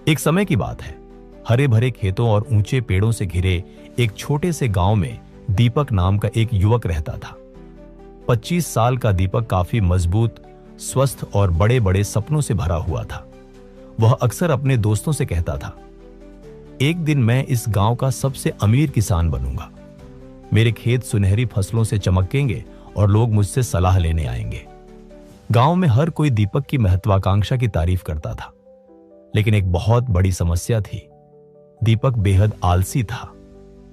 एक समय की बात है। हरे भरे खेतों और ऊंचे पेड़ों से घिरे एक छोटे से गांव में दीपक नाम का एक युवक रहता था। 25 साल का दीपक काफी मजबूत, स्वस्थ और बड़े बड़े सपनों से भरा हुआ था। वह अक्सर अपने दोस्तों से कहता था, एक दिन मैं इस गांव का सबसे अमीर किसान बनूंगा। मेरे खेत सुनहरी फसलों से चमकेंगे और लोग मुझसे सलाह लेने आएंगे। गांव में हर कोई दीपक की महत्वाकांक्षा की तारीफ करता था, लेकिन एक बहुत बड़ी समस्या थी। दीपक बेहद आलसी था।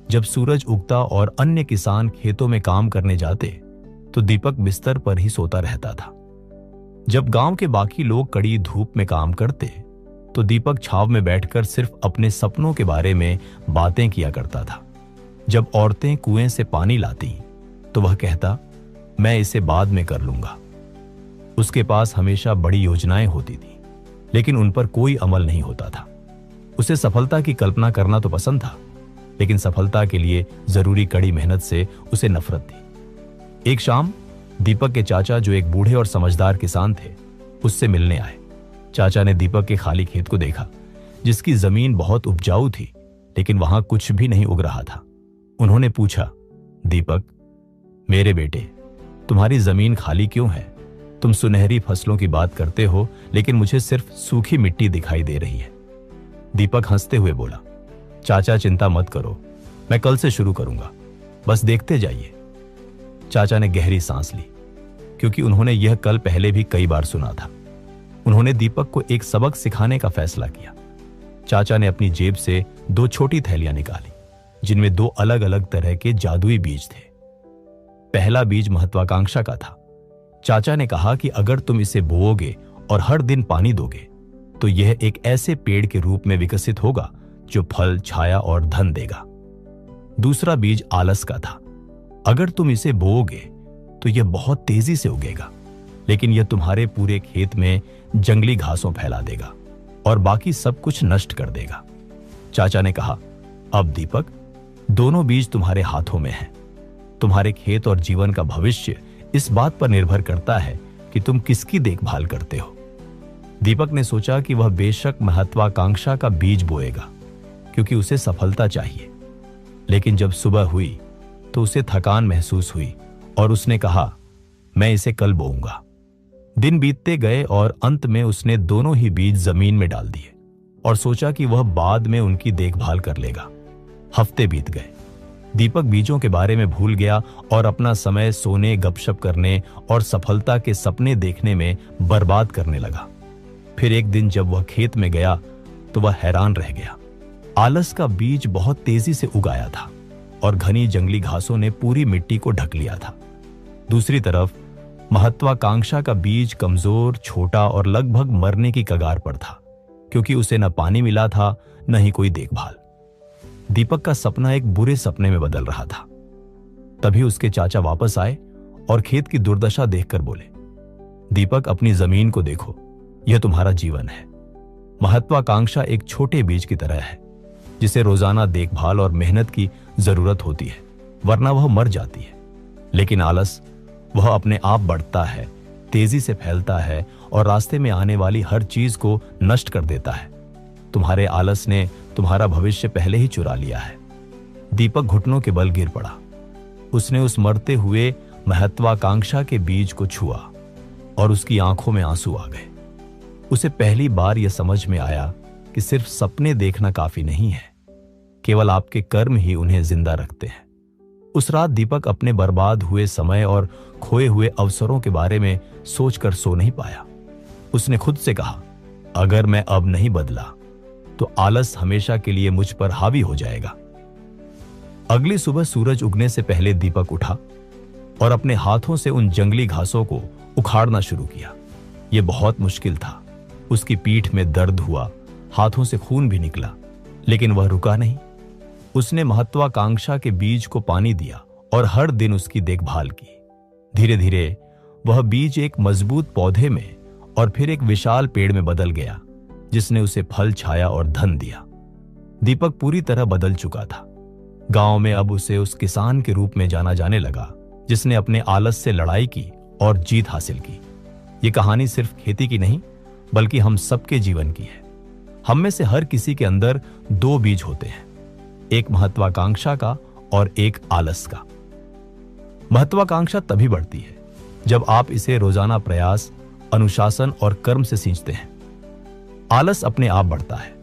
जब सूरज उगता और अन्य किसान खेतों में काम करने जाते, तो दीपक बिस्तर पर ही सोता रहता था। जब गांव के बाकी लोग कड़ी धूप में काम करते, तो दीपक छांव में बैठकर सिर्फ अपने सपनों के बारे में बातें किया करता था। जब औरतें कुएं से पानी लाती, तो वह कहता, मैं इसे बाद में कर लूंगा। उसके पास हमेशा बड़ी योजनाएं होती थी, लेकिन उन पर कोई अमल नहीं होता था। उसे सफलता की कल्पना करना तो पसंद था, लेकिन सफलता के लिए जरूरी कड़ी मेहनत से उसे नफरत थी। एक शाम दीपक के चाचा, जो एक बूढ़े और समझदार किसान थे, उससे मिलने आए। चाचा ने दीपक के खाली खेत को देखा, जिसकी जमीन बहुत उपजाऊ थी, लेकिन वहां कुछ भी नहीं उग रहा था। उन्होंने पूछा, दीपक, मेरे बेटे, तुम्हारी जमीन खाली क्यों है? तुम सुनहरी फसलों की बात करते हो, लेकिन मुझे सिर्फ सूखी मिट्टी दिखाई दे रही है। दीपक हंसते हुए बोला, चाचा चिंता मत करो, मैं कल से शुरू करूंगा, बस देखते जाइए। चाचा ने गहरी सांस ली, क्योंकि उन्होंने यह कल पहले भी कई बार सुना था। उन्होंने दीपक को एक सबक सिखाने का फैसला किया। चाचा ने अपनी जेब से 2 छोटी थैलियां निकाली, जिनमें 2 अलग अलग तरह के जादुई बीज थे। पहला बीज महत्वाकांक्षा का था। चाचा ने कहा कि अगर तुम इसे बोओगे और हर दिन पानी दोगे, तो यह एक ऐसे पेड़ के रूप में विकसित होगा जो फल, छाया और धन देगा। दूसरा बीज आलस का था। अगर तुम इसे बोओगे तो यह बहुत तेजी से उगेगा, लेकिन यह तुम्हारे पूरे खेत में जंगली घासों फैला देगा और बाकी सब कुछ नष्ट कर देगा। चाचा ने कहा, अब दीपक, दोनों बीज तुम्हारे हाथों में हैं। तुम्हारे खेत और जीवन का भविष्य इस बात पर निर्भर करता है कि तुम किसकी देखभाल करते हो। दीपक ने सोचा कि वह बेशक महत्वाकांक्षा का बीज बोएगा, क्योंकि उसे सफलता चाहिए। लेकिन जब सुबह हुई तो उसे थकान महसूस हुई और उसने कहा, मैं इसे कल बोऊंगा। दिन बीतते गए और अंत में उसने दोनों ही बीज जमीन में डाल दिए और सोचा कि वह बाद में उनकी देखभाल कर लेगा। हफ्ते बीत गए। दीपक बीजों के बारे में भूल गया और अपना समय सोने, गपशप करने और सफलता के सपने देखने में बर्बाद करने लगा। फिर एक दिन जब वह खेत में गया, तो वह हैरान रह गया। आलस का बीज बहुत तेजी से उगाया था और घनी जंगली घासों ने पूरी मिट्टी को ढक लिया था। दूसरी तरफ महत्वाकांक्षा का बीज कमजोर, छोटा और लगभग मरने की कगार पर था, क्योंकि उसे न पानी मिला था, न ही कोई देखभाल। दीपक का सपना एक बुरे सपने में बदल रहा था। तभी उसके चाचा वापस आए और खेत की दुर्दशा देखकर बोले, दीपक, अपनी जमीन को देखो, यह तुम्हारा जीवन है। महत्वाकांक्षा एक छोटे बीज की तरह है, जिसे रोजाना देखभाल और मेहनत की जरूरत होती है, वरना वह मर जाती है। लेकिन आलस, वह अपने आप बढ़ता है, तेजी से फैलता है और रास्ते में आने वाली हर चीज को नष्ट कर देता है। तुम्हारे आलस ने तुम्हारा भविष्य पहले ही चुरा लिया है। दीपक घुटनों के बल गिर पड़ा। उसने उस मरते हुए महत्वाकांक्षा के बीज को छुआ और उसकी आंखों में आंसू आ गए। उसे पहली बार यह समझ में आया कि सिर्फ सपने देखना काफी नहीं है, केवल आपके कर्म ही उन्हें जिंदा रखते हैं। उस रात दीपक अपने बर्बाद हुए समय और खोए हुए अवसरों के बारे में सोचकर सो नहीं पाया। उसने खुद से कहा, अगर मैं अब नहीं बदला तो आलस हमेशा के लिए मुझ पर हावी हो जाएगा। अगली सुबह सूरज उगने से पहले दीपक उठा और अपने हाथों से उन जंगली घासों को उखाड़ना शुरू किया। यह बहुत मुश्किल था। उसकी पीठ में दर्द हुआ, हाथों से खून भी निकला, लेकिन वह रुका नहीं। उसने महत्वाकांक्षा के बीज को पानी दिया और हर दिन उसकी देखभाल की। धीरे धीरे वह बीज एक मजबूत पौधे में और फिर एक विशाल पेड़ में बदल गया, जिसने उसे फल, छाया और धन दिया। दीपक पूरी तरह बदल चुका था। गांव में अब उसे उस किसान के रूप में जाना जाने लगा, जिसने अपने आलस से लड़ाई की और जीत हासिल की। यह कहानी सिर्फ खेती की नहीं, बल्कि हम सबके जीवन की है। हम में से हर किसी के अंदर दो बीज होते हैं, एक महत्वाकांक्षा का और एक आलस का। महत्वाकांक्षा तभी बढ़ती है जब आप इसे रोजाना प्रयास, अनुशासन और कर्म से सींचते हैं। आलस अपने आप बढ़ता है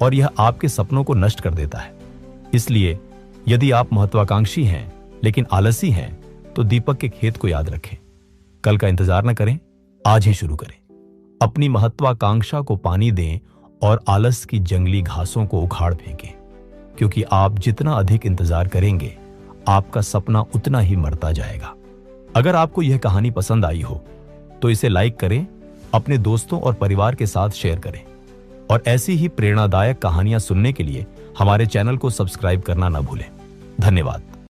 और यह आपके सपनों को नष्ट कर देता है। इसलिए यदि आप महत्वाकांक्षी हैं लेकिन आलसी हैं तो दीपक के खेत को याद रखें। कल का इंतजार न करें, आज ही शुरू करें। अपनी महत्वाकांक्षा को पानी दें और आलस की जंगली घासों को उखाड़ फेंकें, क्योंकि आप जितना अधिक इंतजार करेंगे आपका सपना उतना ही मरता जाएगा। अगर आपको यह कहानी पसंद आई हो तो इसे लाइक करें, अपने दोस्तों और परिवार के साथ शेयर करें और ऐसी ही प्रेरणादायक कहानियां सुनने के लिए हमारे चैनल को सब्सक्राइब करना न भूलें। धन्यवाद।